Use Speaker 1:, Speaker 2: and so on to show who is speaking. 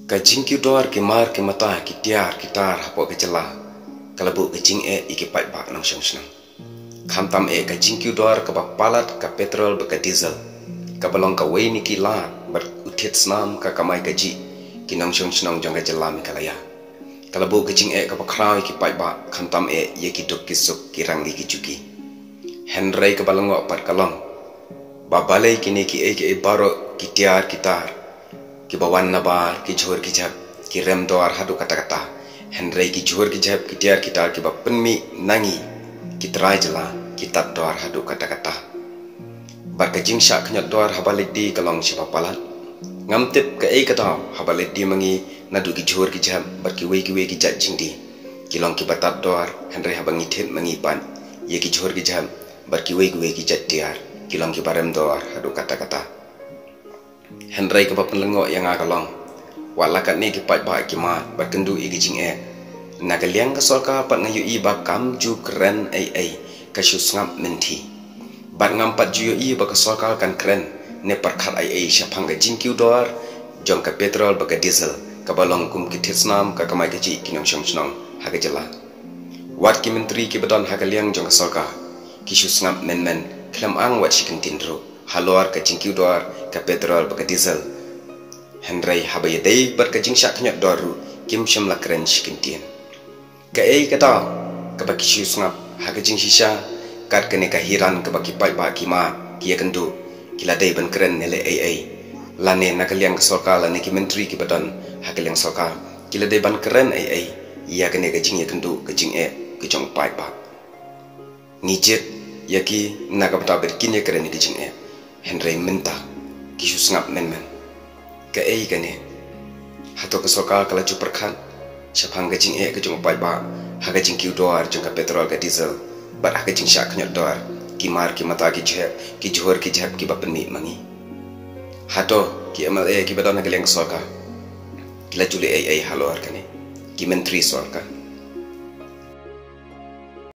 Speaker 1: Kajing ki doar ki mar ki mata ki tiar ki tar hapo ke celah kalabu kajing iki pai bak nang shong shong khamtam kajing ki doar ka bak palat ka petrol ba ka diesel ka balong ka wei ni ki la ber utit snam ka kamai kaji ki nang shong shong jong ka celah mi kalaya kalabu kajing ka bak krai ki pai bak khamtam ye ki dok ki suk ki rang li ki juki henry ka balong pat kalong babalai ki ne ki baro ki tiar ki tar ki bawan nabar ki jhor ki jhap ki rem doar hadu kata-kata henry ki jhor ki jhap ki tiar ki tar ki bapenmi nangi ki trai jela ki tat doar hadu kata-kata bar ka jing sha khnyat doar habalit di kalong sipa palat ngam tip ka kata habalit di mangi nadu ki jhor ki jhap bar ki we ki jat jing di kilong ki batat doar henry habangi thet mangi pan ye ki jhor ki jhap bar ki we ki jat tiar kilong ki barem doar hadu kata-kata henry ke bapen lengo yang akalong walakat ni ki pat ba ki ma berkendu igi jing nagaliang ka solka pat ngayu i ba kam ju kren ka shu ngam menti bat ngam pat ju i ba ka solka kan kren ne parkhat syapang ga jing ki dor jong ka petrol ba ka diesel ka balong kum ki thisnam ka kamai ka ji kinong shong snong ha ga jala wat ki menteri ki badon hagaliang jong ka solka ki shu ngam men klam ang wat shikin tindro halor ka jing ki dor ka petrol ba ka diesel henry habai dei bar ka jing sha khnyat doru kim sham la kren shikintian ka kata ka ba ki ngap ha ka jing shisha kat ka ne ka hiran ka ba ki pai ba ki ma ki yakendu kila dei ban kren nele lane nakaliang ka sorka la ne ki menteri ki badan ha ka leng sorka kila dei ban kren iya ka ne ka jing yakendu ka jing ki jong pai ba ngijet yaki naga bata ber kinye kren ki jing henry minta kishu ngap men ka kane hato ka soka kala chu perkhan chapang ga jing ka jong pai ba ha ga jing ki doar jong ka petrol ka diesel bar ha ga jing sha khnyat doar ki mar ki mata ki jhep ki jhor ki jhep ki bapen mi mangi hato ki mla ki badana ga leng soka kila juli halor kane ki menteri soka